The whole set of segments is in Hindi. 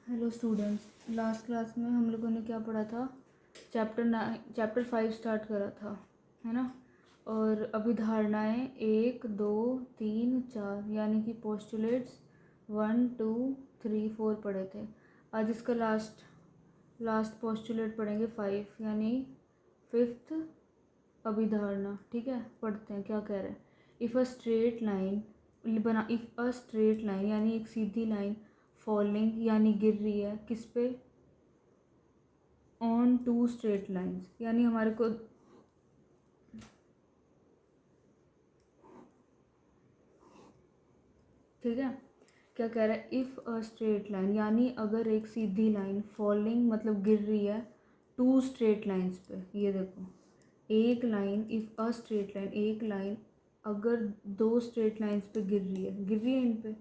हेलो स्टूडेंट्स, लास्ट क्लास में हम लोगों ने क्या पढ़ा था। चैप्टर 5 स्टार्ट करा था, है ना। और अभिधारणाएं 1 2 3 4 यानी कि पोस्टुलेट्स 1 2 3 4 पढ़े थे। आज इसका लास्ट पोस्टुलेट पढ़ेंगे 5 यानी 5th अभिधारणा। ठीक है, पढ़ते हैं क्या कह रहे हैं। इफ़ अ स्ट्रेट लाइन यानी एक सीधी लाइन फॉलिंग यानी गिर रही है किस पे, ऑन टू स्ट्रेट लाइंस, यानी हमारे को ठीक है। क्या कह रहा है, इफ़ अ स्ट्रेट लाइन यानी अगर एक सीधी लाइन फॉलिंग मतलब गिर रही है टू स्ट्रेट लाइंस पे। ये देखो एक line, if a straight line एक लाइन अगर दो स्ट्रेट लाइंस पे गिर रही है इन पे।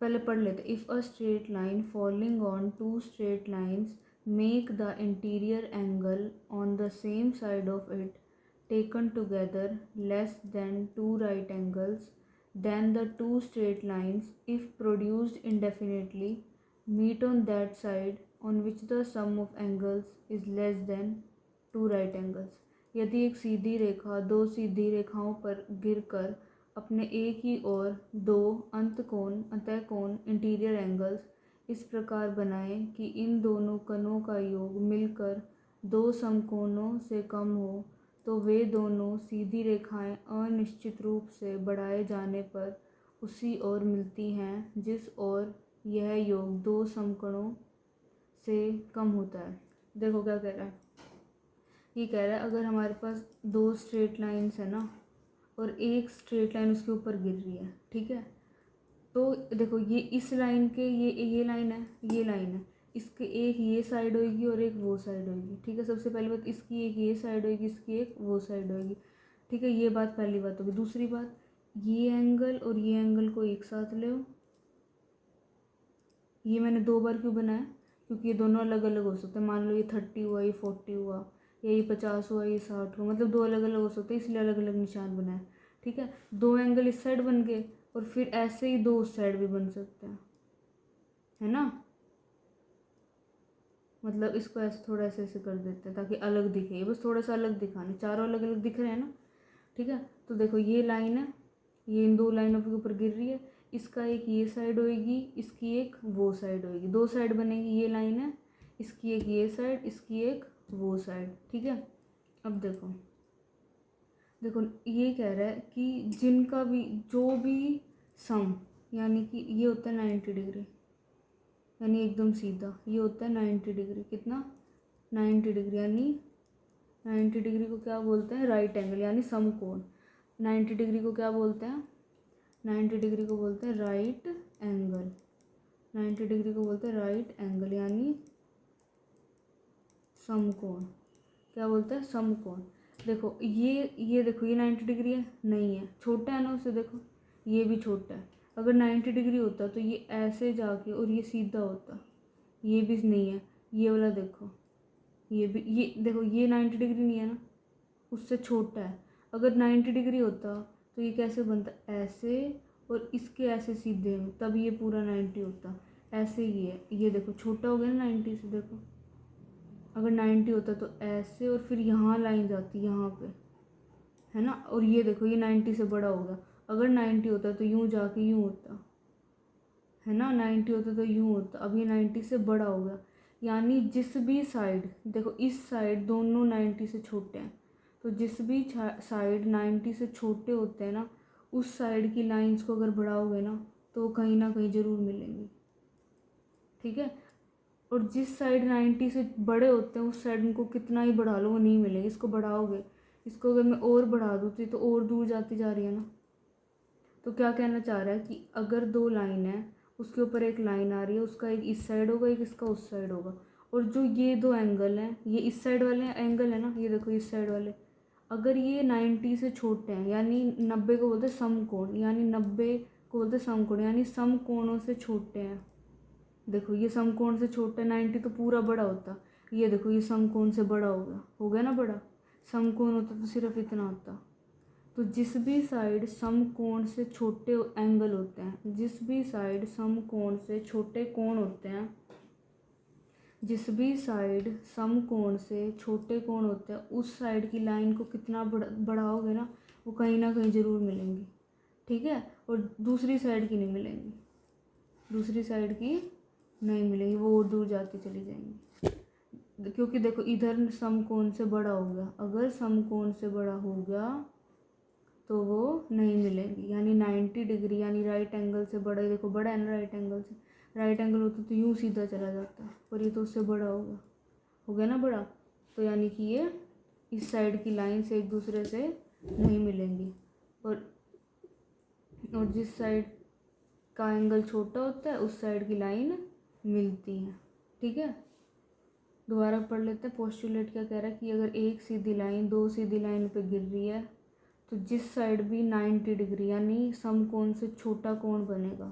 पहले पढ़ लेते। If a straight line falling on two straight lines make the interior angle on the same side of it taken together less than two right angles, then the two straight lines, if produced indefinitely, meet on that side on which the sum of angles is less than two right angles. यदि एक सीधी रेखा दो सीधी रेखाओं पर गिरकर अपने एक ही ओर दो अंतः कोण इंटीरियर एंगल्स इस प्रकार बनाए कि इन दोनों कणों का योग मिलकर दो समकोणों से कम हो, तो वे दोनों सीधी रेखाएं अनिश्चित रूप से बढ़ाए जाने पर उसी ओर मिलती हैं जिस ओर यह योग दो समकोणों से कम होता है। देखो क्या कह रहा है, ये कह रहा है अगर हमारे पास दो स्ट्रेट लाइंस है ना और एक स्ट्रेट लाइन उसके ऊपर गिर रही है, ठीक है। तो देखो ये इस लाइन के ये लाइन है, ये लाइन है, इसके एक ये साइड होगी और एक वो साइड होगी। ठीक है, सबसे पहली बात इसकी एक ये साइड होगी, इसकी एक वो साइड होगी। ठीक है, ये बात पहली बात होगी। दूसरी बात, ये एंगल और ये एंगल को एक साथ ले। ये मैंने दो बार क्यों बनाया, क्योंकि ये दोनों अलग अलग हो सकते हैं। मान लो ये 30 हुआ, ये 40 हुआ, या ये 50 हुआ, ये 60 हुआ, मतलब दो अलग अलग हो सकते हैं, इसलिए अलग अलग निशान बनाए। ठीक है, दो एंगल इस साइड बन गए और फिर ऐसे ही दो उस साइड भी बन सकते हैं, है ना। मतलब इसको ऐसे थोड़ा ऐसे कर देते हैं ताकि अलग दिखे, बस थोड़ा सा अलग दिखाने, चारों अलग अलग दिख रहे हैं ना। ठीक है, तो देखो ये लाइन है, ये इन दो लाइनों के ऊपर गिर रही है, इसका एक ये साइड होएगी, इसकी एक वो साइड होएगी, दो साइड बनेगी। ये लाइन है, इसकी एक ये साइड, इसकी एक वो साइड। ठीक है, अब देखो देखो ये कह रहा है कि जिनका भी जो भी सम, यानी कि ये होता है 90 डिग्री, यानी एकदम सीधा ये होता है 90 डिग्री। कितना, 90 डिग्री, यानी 90 डिग्री को क्या बोलते हैं, राइट एंगल यानी समकोण। 90 डिग्री को क्या बोलते हैं, 90 डिग्री को बोलते हैं राइट एंगल। 90 डिग्री को बोलते हैं राइट एंगल यानी समकोण। क्या बोलते हैं, समकोण। देखो ये देखो ये 90 डिग्री है, नहीं है, छोटा है ना उससे। देखो ये भी छोटा है। अगर 90 डिग्री होता तो ये ऐसे जाके और ये सीधा होता, ये भी नहीं है। ये वाला देखो, ये भी, ये देखो ये 90 डिग्री नहीं है ना, उससे छोटा है। अगर 90 डिग्री होता तो ये कैसे बनता, ऐसे और इसके ऐसे सीधे में, तब ये पूरा 90 होता। ऐसे ही है, ये देखो छोटा हो गया ना 90 से। देखो अगर 90 होता तो ऐसे और फिर यहाँ लाइन जाती यहाँ पे, है ना। और ये देखो ये 90 से बड़ा होगा। अगर 90 होता तो यूँ जाके यूँ होता, है ना। 90 होता तो यूँ होता, अब ये 90 से बड़ा हो गया। यानी जिस भी साइड, देखो इस साइड दोनों 90 से छोटे हैं, तो जिस भी साइड 90 से छोटे होते हैं ना, उस साइड की लाइंस को अगर बढ़ाओगे तो कहीं ना कहीं ज़रूर मिलेंगी। ठीक है, और जिस साइड 90 से बड़े होते हैं उस साइड उनको कितना ही बढ़ा लो वो नहीं मिलेंगे। इसको बढ़ाओगे, इसको अगर मैं और बढ़ा दूँ तो और दूर जाती जा रही है ना। तो क्या कहना चाह रहा है कि अगर दो लाइन है, उसके ऊपर एक लाइन आ रही है, उसका एक इस साइड होगा, एक इसका उस साइड होगा, और जो ये दो एंगल हैं, ये इस साइड वाले एंगल है ना, ये देखो इस साइड वाले, अगर ये 90 से छोटे हैं यानी 90 को बोलते हैं समकोण, यानी 90 को बोलते हैं समकोण, यानी समकोणों से छोटे हैं। देखो ये समकोण से छोटा, 90 तो पूरा बड़ा होता, ये देखो ये समकोण से बड़ा हो गया ना बड़ा। समकोण होता तो सिर्फ इतना होता, तो जिस भी साइड समकोण से छोटे एंगल होते हैं, जिस भी साइड समकोण से छोटे कोण होते हैं, जिस भी साइड समकोण से छोटे कोण होते हैं, उस साइड की लाइन को कितना बढ़ाओगे ना, वो कहीं ना कहीं ज़रूर मिलेंगी, ठीक है। और दूसरी साइड की नहीं मिलेंगी, दूसरी साइड की नहीं मिलेंगी, वो और दूर जाके चली जाएंगी। क्योंकि देखो इधर समकोण से बड़ा हो गया, अगर समकोण से बड़ा हो गया तो वो नहीं मिलेंगी, यानी 90 डिग्री यानी राइट एंगल से बड़ा, देखो बड़ा है ना राइट एंगल से, राइट एंगल होता तो यूँ सीधा चला जाता, पर ये तो उससे बड़ा हो गया ना बड़ा, तो यानी कि ये इस साइड की लाइन से एक दूसरे से नहीं मिलेंगी। और जिस साइड का एंगल छोटा होता है उस साइड की लाइन मिलती है, ठीक है। दोबारा पढ़ लेते हैं। पोस्टुलेट क्या कह रहा है कि अगर एक सीधी लाइन दो सीधी लाइन पे गिर रही है तो जिस साइड भी 90 डिग्री यानी समकोण से छोटा कोण बनेगा,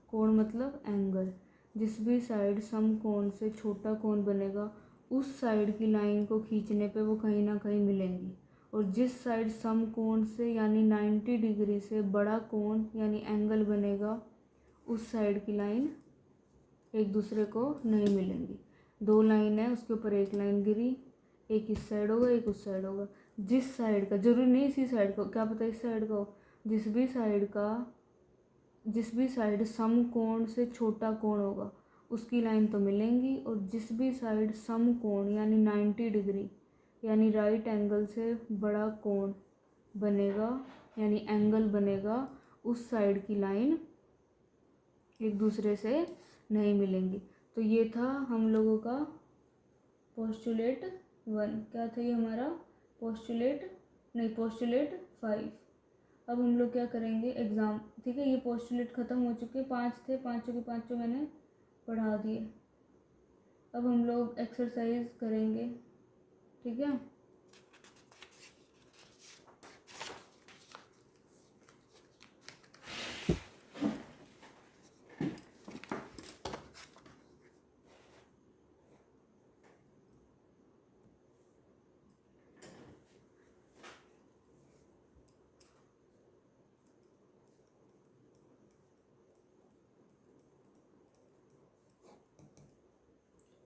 कोण मतलब एंगल, जिस भी साइड समकोण से छोटा कोण बनेगा उस साइड की लाइन को खींचने पे वो कहीं ना कहीं मिलेंगी। और जिस साइड समकोण से यानी 90 डिग्री से बड़ा कोण यानी एंगल बनेगा उस साइड की लाइन एक दूसरे को नहीं मिलेंगी। दो लाइन है, उसके ऊपर एक लाइन गिरी, एक इस साइड होगा एक उस साइड होगा, जिस साइड का, जरूरी नहीं इसी साइड का, क्या पता इस साइड का हो, जिस भी साइड समकोण से छोटा कोण होगा उसकी लाइन तो मिलेंगी। और जिस भी साइड समकोण यानी 90 डिग्री यानी राइट एंगल से बड़ा कोण बनेगा यानी एंगल बनेगा उस साइड की लाइन एक दूसरे से नहीं मिलेंगी। तो ये था हम लोगों का पोस्टुलेट 1। क्या था ये हमारा पोस्टुलेट, नहीं पोस्टुलेट 5। अब हम लोग क्या करेंगे एग्ज़ाम, ठीक है। ये पोस्टुलेट ख़त्म हो चुके, 5 थे, पाँचों के पाँचों मैंने पढ़ा दिए। अब हम लोग एक्सरसाइज करेंगे, ठीक है।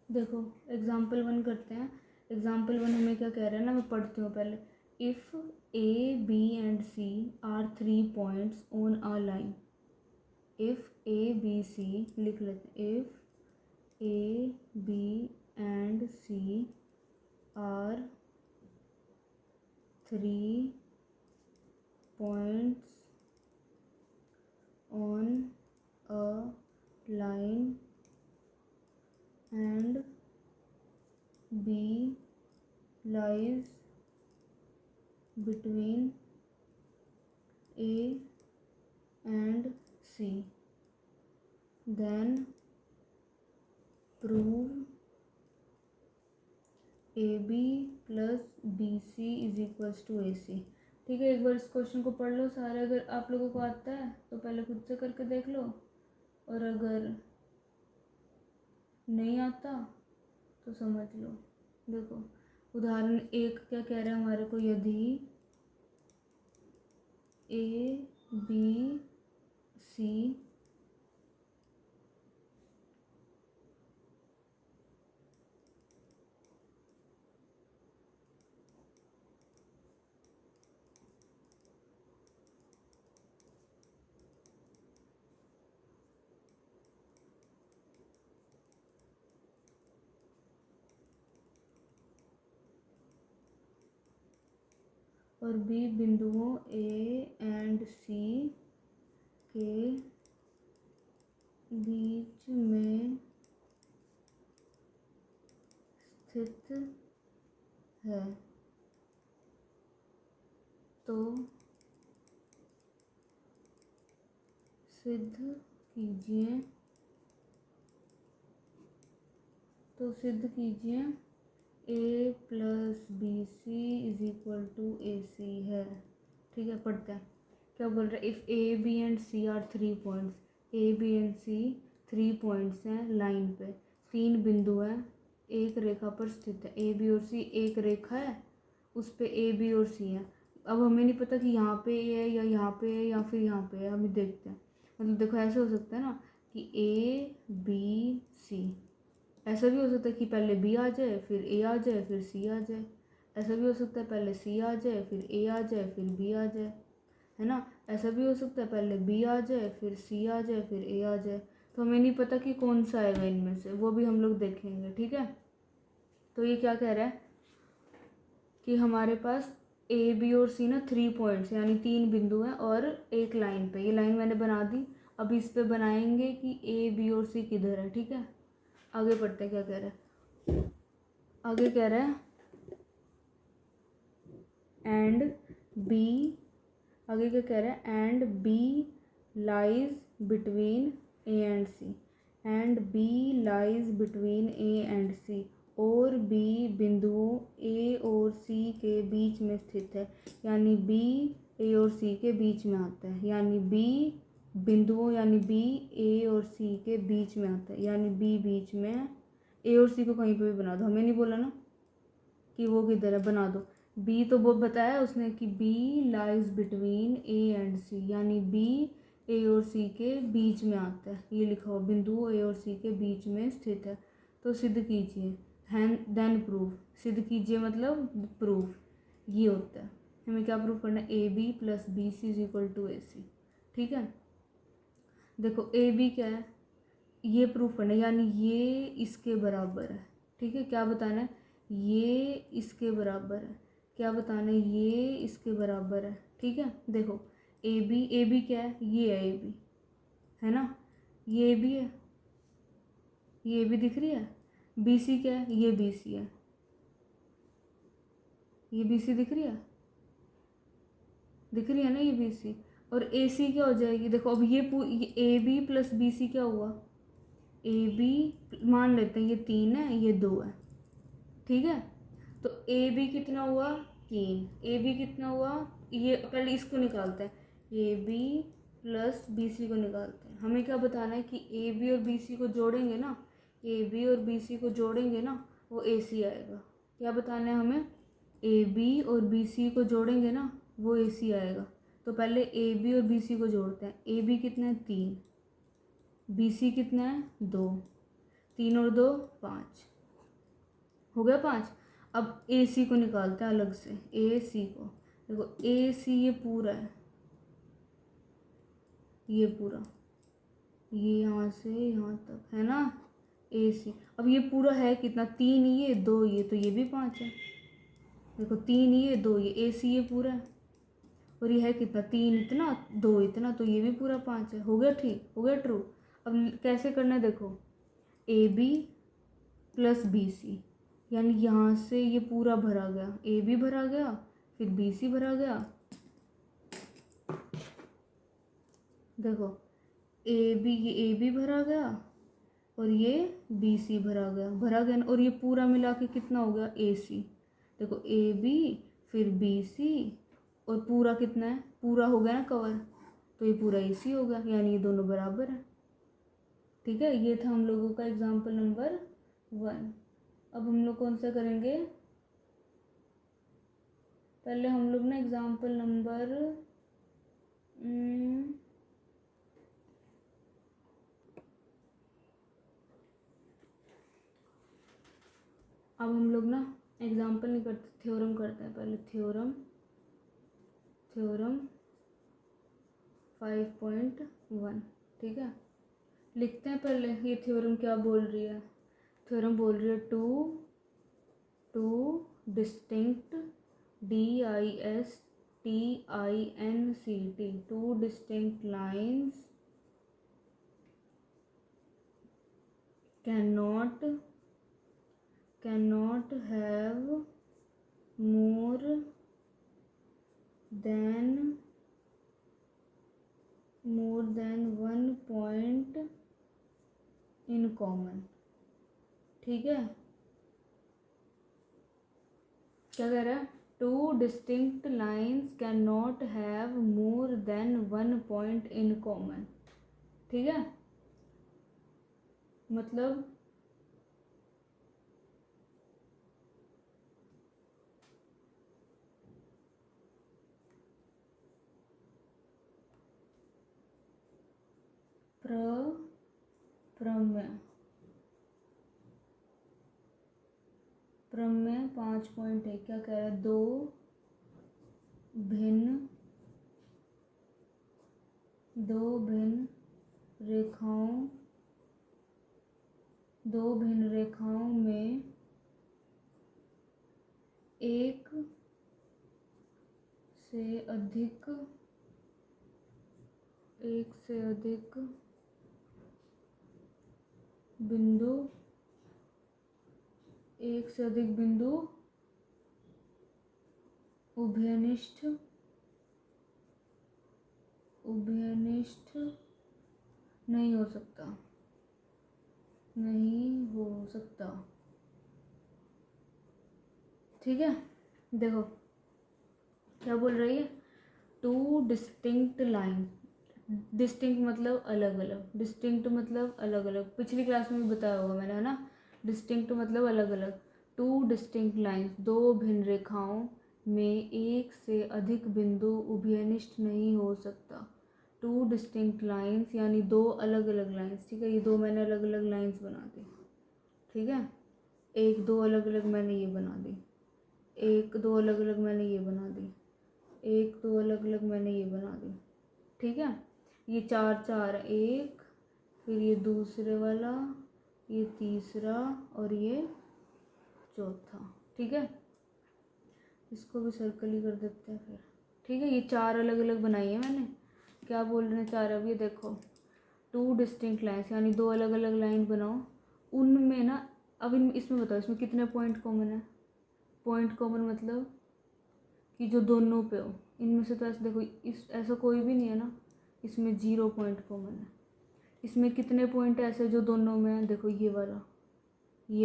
देखो एग्जाम्पल 1 करते हैं। एग्जाम्पल 1 हमें क्या कह रहा है ना, मैं पढ़ती हूँ पहले। If A B and C are 3 points on a line, if A B C लिख लेते हैं, if A B and C are 3 points on a line and B lies between A and C, then prove AB plus BC is equals to AC। ठीक है, एक बार इस क्वेश्चन को पढ़ लो सारे, अगर आप लोगों को आता है तो पहले खुद से करके देख लो, और अगर नहीं आता तो समझ लो। देखो उदाहरण 1 क्या कह रहा है हमारे को, यदि ए बी सी और बी बिंदुओं ए एंड सी के बीच में स्थित है, तो सिद्ध कीजिए, A plus B C is equal to A C है। ठीक है, पढ़ते हैं क्या बोल रहा है। If A B and C are 3 points, A B and C 3 points हैं लाइन पे, 3 बिंदु हैं, एक रेखा पर स्थित है। ए बी और सी एक रेखा है, उस पे ए बी और सी है। अब हमें नहीं पता कि यहाँ पे ए है या यहाँ पे है या फिर यहाँ पे है, हम देखते हैं। मतलब देखो ऐसे हो सकता है ना कि ए बी सी, ऐसा भी हो सकता है कि पहले बी आ जाए फिर ए आ जाए फिर सी आ जाए, ऐसा भी हो सकता है पहले सी आ जाए फिर ए आ जाए फिर बी आ जाए, है ना। ऐसा भी हो सकता है पहले बी आ जाए फिर सी आ जाए फिर ए आ जाए। तो हमें नहीं पता कि कौन सा आएगा इनमें से, वो भी हम लोग देखेंगे, ठीक है। तो ये क्या कह रहा है कि हमारे पास ए बी और सी ना 3 पॉइंट्स यानी 3 बिंदु हैं और एक लाइन पे, ये लाइन मैंने बना दी। अब इस पे बनाएंगे कि ए बी और सी किधर है, ठीक है। आगे पढ़ते हैं क्या कह रहा है। आगे कह रहा है एंड बी, आगे क्या कह रहा है, and B lies between A and C, and B lies between A and C, और बी बिंदुओं ए और सी के बीच में स्थित है। यानी बी ए और सी के बीच में आता है, यानी बी बिंदुओं यानी बी ए और सी के बीच में आता है, यानी बी बीच में, ए और सी को कहीं पे भी बना दो, हमें नहीं बोला ना कि वो किधर है, बना दो। बी तो वो बताया उसने कि B lies between A and C, यानी बी ए और सी के बीच में आता है, ये लिखा हुआ बिंदु ए और सी के बीच में स्थित है। तो सिद्ध कीजिए, देन प्रूफ, सिद्ध कीजिए मतलब प्रूफ, ये होता है। हमें क्या प्रूफ करना है, A B plus B C is equal to A C, ठीक है। देखो ए बी क्या है, ये प्रूफ करना है, यानी ये इसके बराबर है, ठीक है। क्या बताना है, ये इसके बराबर है, क्या बताना है, ये इसके बराबर है, ठीक है। देखो ए बी क्या है, ये है ए बी, है ना, ये ए बी है, ये ए बी दिख रही है। बी सी क्या है, ये बी सी है, ये बी सी दिख रही है, दिख रही है ना ये बी सी। और ए सी क्या हो जाएगी, देखो अब ये A B plus B C क्या हुआ, ए बी मान लेते हैं ये 3 है ये 2 है, ठीक है। तो ए बी कितना हुआ 3, ए बी कितना हुआ, ये पहले इसको निकालते हैं, A B plus B C को निकालते हैं। हमें क्या बताना है कि ए बी और बी सी को जोड़ेंगे ना, ए बी और बी सी को जोड़ेंगे ना वो ए सी आएगा। क्या बताना है हमें, ए बी और बी सी को जोड़ेंगे ना वो ए सी आएगा। तो पहले ए बी और बी सी को जोड़ते हैं, ए बी कितना है 3, बी सी कितना है 2, 3 और 2 5, हो गया 5। अब ए सी को निकालते हैं अलग से, ए सी को, देखो ए सी ये पूरा है, ये पूरा, ये यहाँ से यहाँ तक है ना ए सी। अब ये पूरा है कितना, 3 ये 2 ये, तो ये भी 5 है। देखो 3 ये 2 ये, ए सी ये पूरा है, और ये है कितना 3 इतना 2 इतना, तो ये भी पूरा 5 है। हो गया ठीक, हो गया ट्रू। अब कैसे करना है, देखो A B plus B C, यानी यहाँ से ये पूरा भरा गया, ए बी भरा गया फिर बी सी भरा गया। देखो ये ए बी भरा गया और ये बी सी भरा गया ना, और ये पूरा मिला के कितना हो गया ए सी। देखो ए बी फिर बी सी और पूरा कितना है, पूरा हो गया ना कवर, तो ये पूरा ए सी हो गया, यानी ये दोनों बराबर है, ठीक है। ये था हम लोगों का एग्जाम्पल नंबर 1। अब हम लोग कौन सा करेंगे, पहले हम लोग ना एग्जाम्पल नंबर अब हम लोग ना एग्जाम्पल नहीं करते, थ्योरम करते हैं पहले। थ्योरम 5.1, ठीक है। लिखते हैं पहले ये थ्योरम क्या बोल रही है। थ्योरम बोल रही है two distinct DISTINCT, two distinct lines cannot have more than one point in common, ठीक है। क्या कह रहा है, two distinct lines can not have more than one point in common, ठीक है। मतलब प्रमेय 5.1 क्या कह रहा है, दो भिन्न रेखाओं में एक से अधिक बिंदु उभयनिष्ठ नहीं हो सकता। ठीक है, देखो क्या बोल रही है, टू डिस्टिंक्ट लाइन, डिस्टिंक्ट मतलब अलग अलग, पिछली क्लास में भी बताया होगा मैंने, है ना। डिस्टिंक्ट मतलब अलग अलग। टू डिस्टिंक्ट लाइन्स, दो भिन्न रेखाओं में एक से अधिक बिंदु उभयनिष्ठ नहीं हो सकता। टू डिस्टिंक्ट लाइन्स यानी दो अलग अलग लाइन्स, ठीक है। ये दो मैंने अलग अलग लाइन्स बना दी, ठीक है। एक दो अलग अलग मैंने ये बना दी, एक दो अलग अलग मैंने ये बना दी, एक दो अलग अलग मैंने ये बना दी, ठीक है। ये चार चार, एक, फिर ये दूसरे वाला, ये तीसरा और ये चौथा, ठीक है। इसको भी सर्कल ही कर देते हैं फिर, ठीक है। ये चार अलग अलग बनाई है मैंने। क्या बोल रहे हैं चार, अब ये देखो, टू डिस्टिंक्ट लाइन्स यानी दो अलग अलग लाइन बनाओ, उनमें ना, अब इसमें बताओ इसमें कितने पॉइंट कॉमन है। पॉइंट कॉमन मतलब कि जो दोनों पे हो, इनमें से तो ऐसे देखो, ऐसा कोई भी नहीं है ना, इसमें 0 पॉइंट कॉमन है। इसमें कितने पॉइंट ऐसे जो दोनों में है, देखो ये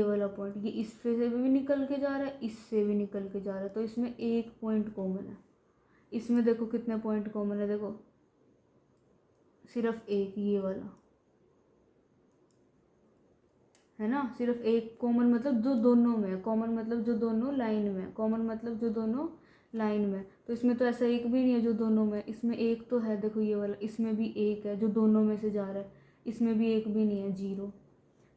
वाला पॉइंट, ये इससे से भी निकल के जा रहा है, इससे भी निकल के जा रहा है, तो इसमें 1 पॉइंट कॉमन है। इसमें देखो कितने पॉइंट कॉमन है, देखो सिर्फ एक, ये वाला है ना, सिर्फ एक कॉमन, मतलब जो दोनों में है, कॉमन मतलब जो दोनों लाइन में है, कॉमन मतलब जो दोनों लाइन में। तो इसमें तो ऐसा एक भी नहीं है जो दोनों में, इसमें एक तो है, देखो ये वाला, इसमें भी एक है जो दोनों में से जा रहा है, इसमें भी एक भी नहीं है, 0।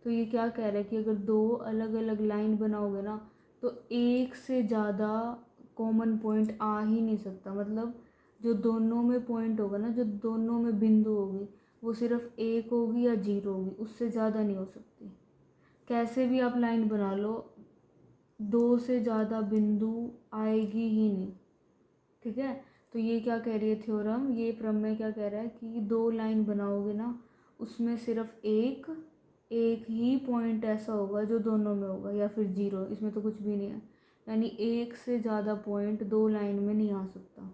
तो ये क्या कह रहा है कि अगर दो अलग अलग लाइन बनाओगे ना, तो एक से ज़्यादा कॉमन पॉइंट आ ही नहीं सकता। मतलब जो दोनों में पॉइंट होगा ना, जो दोनों में बिंदु होगी, वो सिर्फ एक होगी या 0 होगी, उससे ज़्यादा नहीं हो सकती। कैसे भी आप लाइन बना लो, दो से ज़्यादा बिंदु आएगी ही नहीं, ठीक है। तो ये क्या कह रही है थ्योरम, ये प्रमेय क्या कह रहा है कि दो लाइन बनाओगे ना, उसमें सिर्फ एक ही पॉइंट ऐसा होगा जो दोनों में होगा, या फिर 0, इसमें तो कुछ भी नहीं है। यानी एक से ज़्यादा पॉइंट दो लाइन में नहीं आ सकता,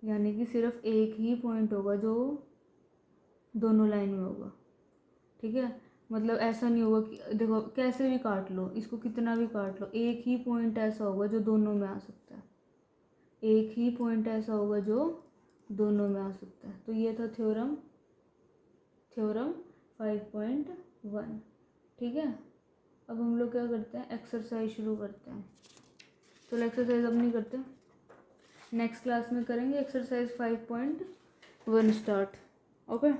यानी कि सिर्फ एक ही पॉइंट होगा जो दोनों लाइन में होगा, ठीक है। मतलब ऐसा नहीं होगा कि देखो कैसे भी काट लो इसको, कितना भी काट लो, एक ही पॉइंट ऐसा होगा जो दोनों में आ सकता है, एक ही पॉइंट ऐसा होगा जो दोनों में आ सकता है। तो ये था थ्योरम 5.1, ठीक है। अब हम लोग क्या करते हैं, एक्सरसाइज शुरू करते हैं। तो एक्सरसाइज अब नहीं करते, नेक्स्ट क्लास में करेंगे एक्सरसाइज 5.1 स्टार्ट, ओके।